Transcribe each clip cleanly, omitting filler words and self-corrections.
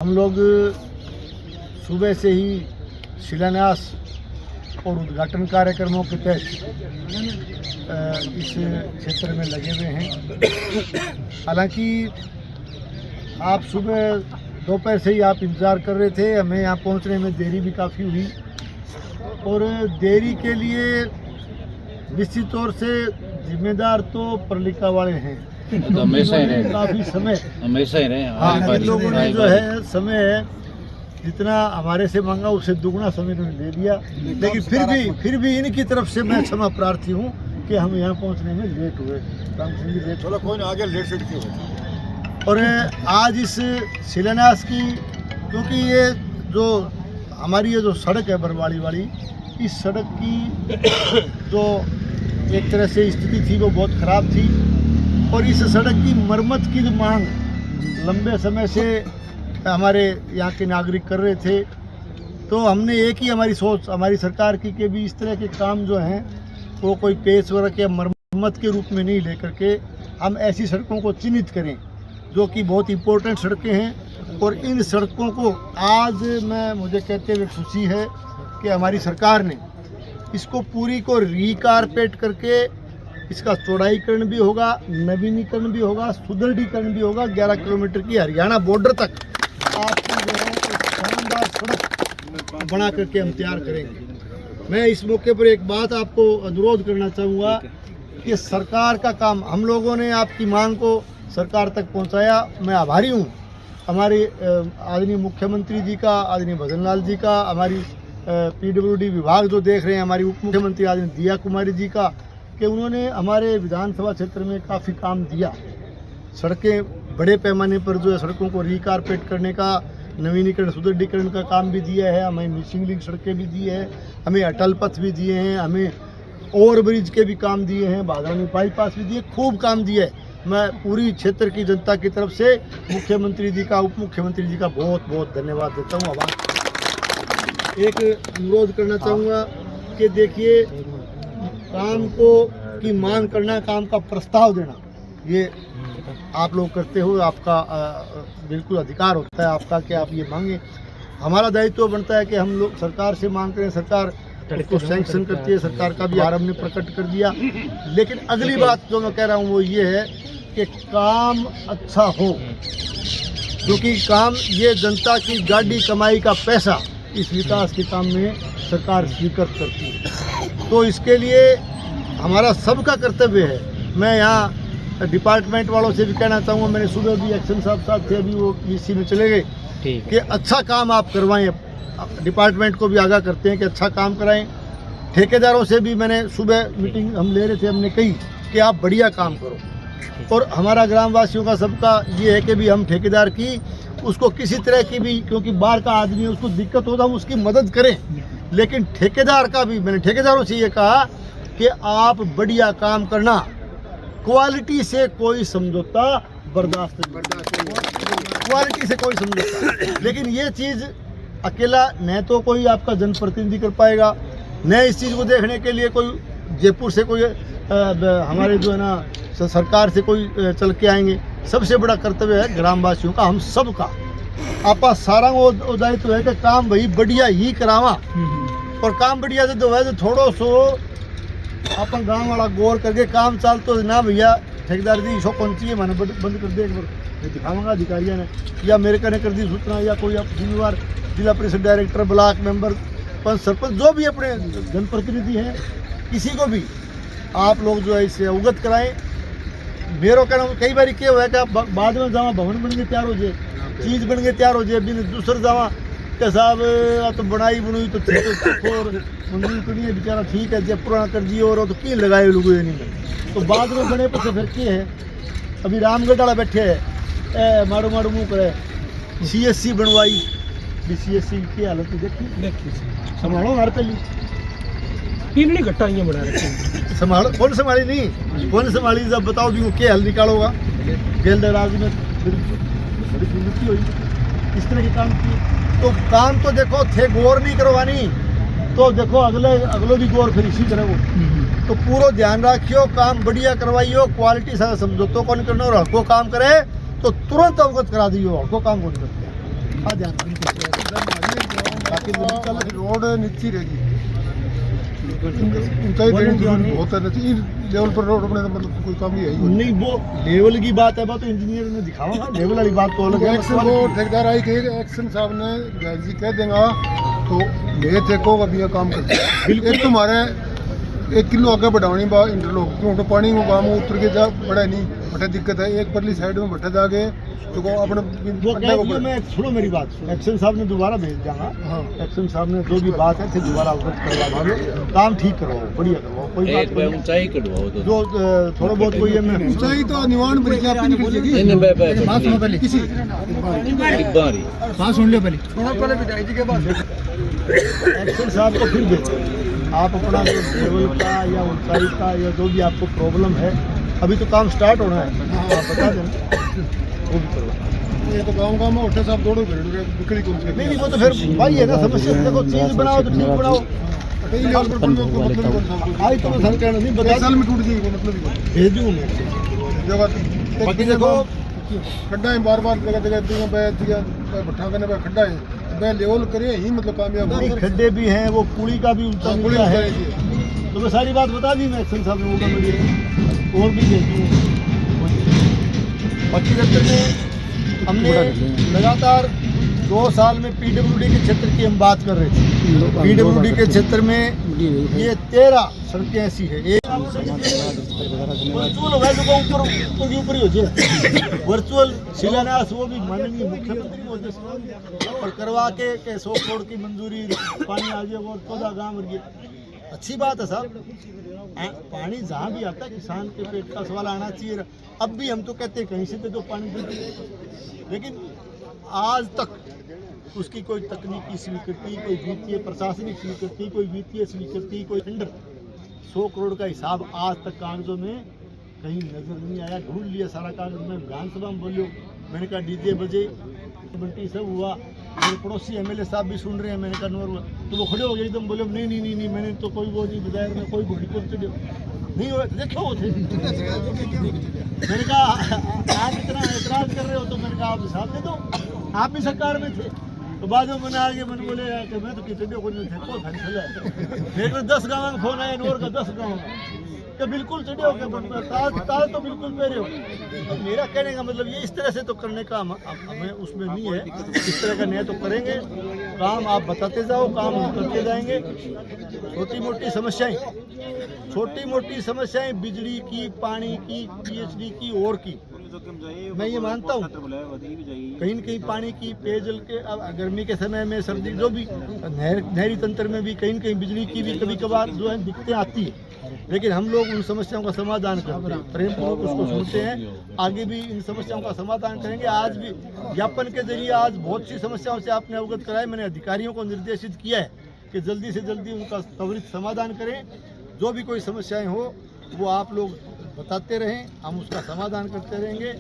हम लोग सुबह से ही शिलान्यास और उद्घाटन कार्यक्रमों के तहत इस क्षेत्र में लगे हुए हैं। हालांकि आप सुबह दोपहर से ही आप इंतज़ार कर रहे थे, हमें यहाँ पहुँचने में देरी भी काफ़ी हुई और देरी के लिए निश्चित तौर से जिम्मेदार तो पालिका वाले हैं। हमेशा ही रहे, काफ़ी समय हमेशा ही रहे। हाँ, इन लोगों ने जो है समय जितना हमारे से मांगा उससे दुगना समय उन्होंने दे दिया, लेकिन फिर भी इनकी तरफ से मैं क्षमा प्रार्थी हूँ कि हम यहाँ पहुँचने में लेट हुए। राम सिंह जी लेट, चलो कोई ना, आगे लेट सेट क्यों। और आज इस शिलान्यास की, क्योंकि ये जो हमारी ये जो सड़क है बरवाड़ी वाली, इस सड़क की जो एक तरह से स्थिति थी वो बहुत ख़राब थी और इस सड़क की मरम्मत की जो मांग लंबे समय से हमारे यहाँ के नागरिक कर रहे थे। तो हमने एक ही हमारी सोच हमारी सरकार की कि भी इस तरह के काम जो हैं वो कोई पेच वर्क या मरम्मत के रूप में नहीं लेकर के हम ऐसी सड़कों को चिन्हित करें जो कि बहुत इम्पोर्टेंट सड़कें हैं। और इन सड़कों को आज मुझे कहते हुए खुशी है कि हमारी सरकार ने इसको पूरी को रीकारपेट करके इसका चौड़ाईकरण भी होगा, नवीनीकरण भी होगा, सुदृढ़ीकरण भी होगा। 11 किलोमीटर की हरियाणा बॉर्डर तक आपकी जो है शानदार सड़क बना करके हम तैयार करेंगे। मैं इस मौके पर एक बात आपको अनुरोध करना चाहूँगा कि सरकार का काम, हम लोगों ने आपकी मांग को सरकार तक पहुँचाया। मैं आभारी हूँ हमारे आदरणीय मुख्यमंत्री जी का, आदरणीय भजन लाल जी का, हमारी PWD विभाग जो देख रहे हैं, हमारी उप मुख्यमंत्री आदरणीय दिया कुमारी जी का, कि उन्होंने हमारे विधानसभा क्षेत्र में काफ़ी काम दिया। सड़कें बड़े पैमाने पर जो है सड़कों को रीकारपेट करने का, नवीनीकरण सुदृढ़ीकरण का काम भी दिया है, हमें मिसिंग लिंक सड़कें भी दी है, हमें अटल पथ भी दिए हैं, हमें ओवरब्रिज के भी काम दिए हैं, बाधा में बाईपास भी दिए, खूब काम दिए है। मैं पूरी क्षेत्र की जनता की तरफ से मुख्यमंत्री जी का, उप मुख्यमंत्री जी का बहुत बहुत धन्यवाद देता हूँ। आभार। एक अनुरोध करना चाहूँगा कि देखिए, काम को की मांग करना, काम का प्रस्ताव देना, ये आप लोग करते हो, आपका बिल्कुल अधिकार होता है आपका कि आप ये मांगे। हमारा दायित्व बनता है कि हम लोग सरकार से मांग करें, सरकार उसको सैंक्शन करती है। सरकार का भी आरंभ ने प्रकट कर दिया। लेकिन अगली बात जो मैं कह रहा हूँ वो ये है कि काम अच्छा हो, क्योंकि काम ये जनता की गाड़ी कमाई का पैसा इस विकास के काम में सरकार स्वीकृत करती है। तो इसके लिए हमारा सबका कर्तव्य है। मैं यहाँ डिपार्टमेंट वालों से भी कहना चाहूँगा, मैंने सुबह भी एक्शन साहब थे, अभी वो VC में चले गए, कि अच्छा काम आप करवाएं। डिपार्टमेंट को भी आगाह करते हैं कि अच्छा काम कराएं। ठेकेदारों से भी मैंने सुबह मीटिंग हम ले रहे थे, हमने कही कि आप बढ़िया काम करो। और हमारा ग्रामवासियों का सबका ये है कि भी हम ठेकेदार की उसको किसी तरह की भी, क्योंकि बाहर का आदमी है उसको दिक्कत होता है, हम उसकी मदद करें। लेकिन ठेकेदार का भी मैंने ठेकेदारों से ये कहा कि आप बढ़िया काम करना, क्वालिटी से कोई समझौता बर्दाश्त नहीं, क्वालिटी से कोई समझौता। लेकिन ये चीज़ अकेला न तो कोई आपका जनप्रतिनिधि कर पाएगा, न इस चीज़ को देखने के लिए कोई जयपुर से कोई हमारे जो है ना सरकार से कोई चल के आएंगे। सबसे बड़ा कर्तव्य है ग्रामवासियों का, हम सब का। आपका सारा वो दायित्व है कि काम भाई बढ़िया ही करावा। और काम बढ़िया से तो वैसे थोड़ो सो अपन गाँव वाला गौर करके काम चाल तो ना भैया ठेकेदार जी इसको कौन चाहिए मैंने बंद कर दे, एक बार दिखाऊंगा अधिकारियों ने, या मेरे कहने कर दी सूचना, या कोई जिम्मेवार जिला परिषद डायरेक्टर, ब्लॉक मेंबर, पंच, सरपंच, जो भी अपने जनप्रतिनिधि हैं, किसी को भी आप लोग जो है इससे अवगत कराएं। मेरा कहना कई बार क्या हुआ है कि आप बाद में जावा भवन बन के तैयार हो जाए, चीज़ बन के तैयार हो जाए, बिन दूसरे जावा के साहब तो बनाई बुनाई तो मंजूर करी है बेचारा, ठीक है जब पुराना कर दिए और तो की लगाए लोग नहीं, तो बाद में बने पर फिर क्या है। अभी रामगढ़ वाला बैठे है माड़ो माड़ो मुँह करे, CSC बनवाई, CSC की हालत देखी संभालो हर पहली इतनी घटाइयाँ बढ़ा रखी, संभालो कौन संभाली नहीं, कौन संभाली, जब बताओ भी वो क्या हल निकालोगा। गेलराज में बड़ी दुर्गति हुई, इस तरह के काम किए। तो काम तो देखो थे गौर नहीं करवानी, तो देखो अगले भी गौर फिर इसी तरह वो। तो पूरा ध्यान रखियो, काम बढ़िया करवाइयो, क्वालिटी से समझौतों को नहीं करना, और हल्को काम करे तो तुरंत अवगत करा दियो, हल्को काम को नहीं करते। खा ध्यान बाकी कल रोड नीचे रहेगी ऊंचाई देने की जरूरत बहुत है नहीं लेवल पर रोड बने तो मतलब कोई काम ही है ही नहीं। वो लेवल की बात है, बात तो इंजीनियर ने दिखावा, लेवल वाली बात तो अलग है। एक्शन वो ठेकेदार आई कि एक्शन साहब ने जी कह देगा तो ले थे को अभी ये काम कर एक तुम्हारे 1 किलो आगे बढ़ानी बा इंटरलॉक क्यों तो पानी में गाँव उतर के जा बड़ा नहीं बड़ा दिक्कत है। एक परली साइड में बैठा जाके तो को अपने वो कह दिया, मैं सुनो मेरी बात, एक्शन साहब ने दोबारा भेज जाना। हाँ एक्शन साहब ने जो भी बात है फिर दोबारा अवगत करवा दो, काम ठीक करवाओ, बढ़िया करवाओ, कोई बात एक बार नहीं। ऊंचाई कटवाओ तो जो थोड़ा बहुत कोई है ऊंचाई तो निवान बड़ी क्या अपनी निकल जाएगी नहीं बे बे बात सुनो पहले किसी बारी बात सुन लो पहले विदाई जी के बाद एक्शन साहब को फिर भेजो। आप अपना लेवल का या ऊंचाई का या जो भी आपको प्रॉब्लम है, अभी तो काम स्टार्ट होना है, आप बता देना, वो भी करवा। ये तो गाँव में उठे साहब दौड़ो बिकड़ी कौन से नहीं वो तो फिर भाई है ना समस्या। देखो चीज बनाओ तो ठीक बनाओ। आई तो मैं सर कहना नहीं बता, साल में टूट जाएगी मतलब भेज दूँ मैं। जगह बाकी देखो खड्डा है बार बार जगह जगह भट्ठा करने पर खड्डा है वह लेवल करे ही मतलब कामयाब नहीं, खड्डे भी हैं, वो पुली का भी ऊंचा नीचा है, तो मैं सारी बात बता दी मैं एक्शन साहब ने होगा मुझे और भी भेज दूँ। बाकी दफ्तर में हमने लगातार 2 साल में पीडब्ल्यूडी के क्षेत्र की हम बात कर रहे थे। पीडब्ल्यूडी के क्षेत्र में ये 13 सड़कें ऐसी है, एक वर्चुअल ऊपर ही हो जाए, वर्चुअल शिलान्यास वो भी माननीय मुख्यमंत्री महोदय से और करवा के 100 करोड़ की मंजूरी, पानी आ जाएगा और 14 गाँव और ये अच्छी बात है साहब। पानी जहाँ भी आता है किसान के पेट का सवाल आना चाहिए। अब भी हम तो कहते हैं कहीं से तो पानी दे, लेकिन आज तक उसकी कोई तकनीकी स्वीकृति, कोई वित्तीय प्रशासनिक स्वीकृति, कोई वित्तीय स्वीकृति, कोई टेंडर 100 करोड़ का हिसाब आज तक कागजों में कहीं नजर नहीं आया। ढूंढ लिया सारा कागज में, विधानसभा में बोलियो, मैंने कहा डीजे बजे बंटी सब हुआ, मेरे पड़ोसी एमएलए साहब भी सुन रहे हैं, मैंने कहा नोर, तो वो खड़े हो गए एकदम, बोले नहीं नहीं नहीं नहीं मैंने तो कोई वो नहीं विधायक में कोई घोड़ी को नहीं हो, देखो वो थे। मैंने कहा आप इतना एतराज कर रहे हो तो मैंने कहा आप हिसाब दे दो, आप भी सरकार में थे। तो बाद में मैंने आगे मैंने बोले कि मैं तो कितने को नहीं थे, कोई फैसला है मेरे को 10 गाँव का फोन आया, नोर का 10 गाँव का बिल्कुल चढ़े हो गए, ताज तो बिल्कुल मेरे हो। तो मेरा कहने का मतलब ये इस तरह से तो करने का हमें उसमें नहीं है, इस तरह का नहीं तो करेंगे काम, आप बताते जाओ, काम हम करते जाएंगे। छोटी मोटी समस्याएं बिजली की, पानी की, पीएचडी की और की, मैं ये मानता हूँ कहीं न कहीं पानी की, पेयजल के, अब गर्मी के समय में, सर्दी जो भी नहरी तंत्र में भी कहीं न कहीं बिजली की भी कभी कभार जो है दिक्कतें आती है, लेकिन हम लोग उन समस्याओं का समाधान करते हैं, प्रेम पूर्वक उसको सुनते हैं, आगे भी इन समस्याओं का समाधान करेंगे। आज भी ज्ञापन के जरिए आज बहुत सी समस्याओं से आपने अवगत कराया, मैंने अधिकारियों को निर्देशित किया है कि जल्दी से जल्दी उनका त्वरित समाधान करें। जो भी कोई समस्याएं हो वो आप लोग बताते रहें, हम उसका समाधान करते रहेंगे।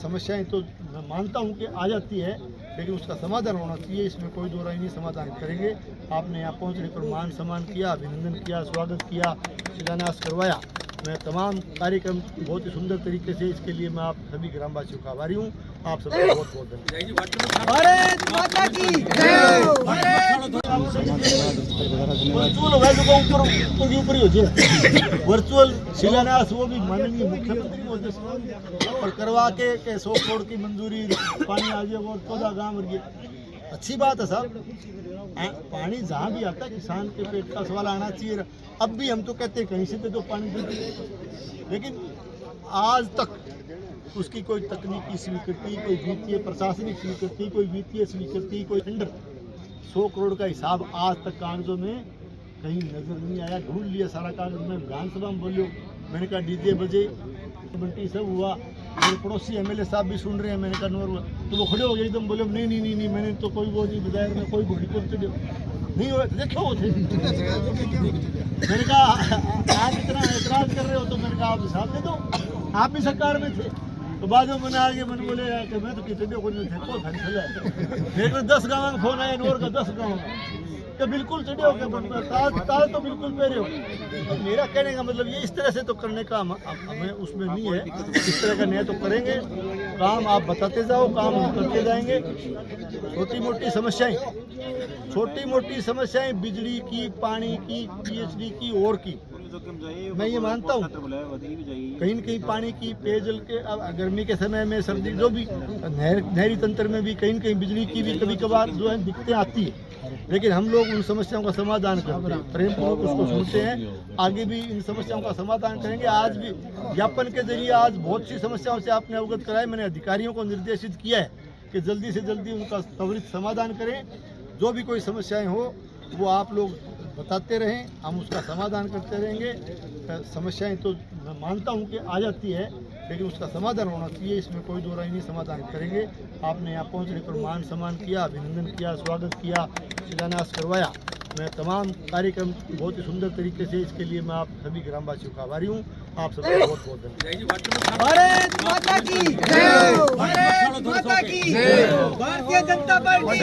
समस्याएं तो मैं मानता हूं कि आ जाती है, लेकिन उसका समाधान होना चाहिए, इसमें कोई दो राय नहीं, समाधान करेंगे। आपने यहाँ पहुँचने पर मान सम्मान किया, अभिनंदन किया, स्वागत किया, शिलान्यास करवाया, मैं तमाम कार्यक्रम बहुत ही सुंदर तरीके से, इसके लिए मैं आप सभी ग्रामवासियों का आभारी हूँ। आप सबका बहुत बहुत धन्यवाद। भारत माता की जय। ऊपर ही हो जाए, वर्चुअल शिलान्यास वो भी माननीय मुख्यमंत्री महोदय से और करवा के 100 करोड़ की मंजूरी, पानी आ जाएगा और 14 गाँव और ये अच्छी बात है साहब। पानी जहाँ भी आता है किसान के पेट का सवाल आना चाहिए। अब भी हम तो कहते हैं कहीं से तो पानी दे, लेकिन आज तक उसकी कोई तकनीकी स्वीकृति, कोई वित्तीय प्रशासनिक स्वीकृति, कोई वित्तीय स्वीकृति, कोई टेंडर 100 करोड़ का हिसाब आज तक कागजों में कहीं नजर नहीं आया। ढूंढ लिया सारा कागज में, विधानसभा में बोलियो, मैंने कहा डीजे बजे बंटी सब हुआ, मेरे पड़ोसी एमएलए साहब भी सुन रहे हैं, मैंने कहा नोर, तो वो खड़े हो गए एकदम, बोले नहीं नहीं नहीं नहीं मैंने तो कोई वो नहीं विधायक में कोई घोड़ी को नहीं हो, देखो वो थे। मैंने कहा आप इतना एतराज कर रहे हो तो मैंने कहा आप हिसाब दे दो, आप भी सरकार में थे। तो बाद में मैंने आगे मैंने बोले कि मैं तो कितने को नहीं थे, कोई फैसला है मेरे को 10 गाँव का फोन आया, नोर का 10 गाँव का बिल्कुल चढ़े हो गए, ताज तो बिल्कुल मेरे हो। तो मेरा कहने का मतलब ये इस तरह से तो करने का हमें उसमें नहीं है, इस तरह का नहीं तो करेंगे काम आप बताते जाओ, काम हम करते जाएंगे। छोटी मोटी समस्याएं बिजली की, पानी की, पीएचडी की और की, मैं ये मानता हूँ कहीं न कहीं पानी की, पेयजल के, अब गर्मी के समय में, सर्दी जो भी नहरी तंत्र में भी कहीं न कहीं बिजली की भी कभी कभार जो है दिक्कतें आती है, लेकिन हम लोग उन समस्याओं का समाधान करते हैं, प्रेम पूर्वक उसको सुनते हैं, आगे भी इन समस्याओं का समाधान करेंगे। आज भी ज्ञापन के जरिए आज बहुत सी समस्याओं से आपने अवगत कराया। मैंने अधिकारियों को निर्देशित किया है कि जल्दी से जल्दी उनका त्वरित समाधान करें। जो भी कोई समस्याएं हो वो आप लोग बताते रहें, हम उसका समाधान करते रहेंगे। समस्याएं तो मैं मानता हूं कि आ जाती है, लेकिन उसका समाधान होना चाहिए, इसमें कोई दो राय नहीं, समाधान करेंगे। आपने यहाँ पहुँचने पर मान सम्मान किया, अभिनंदन किया, स्वागत किया, शिलान्यास करवाया। मैं तमाम कार्यक्रम बहुत ही सुंदर तरीके से, इसके लिए मैं आप सभी ग्रामवासियों का आभारी हूँ। आप सबका बहुत बहुत धन्यवाद। भारत माता की जय, भारत माता की जय, भारतीय जनता पार्टी।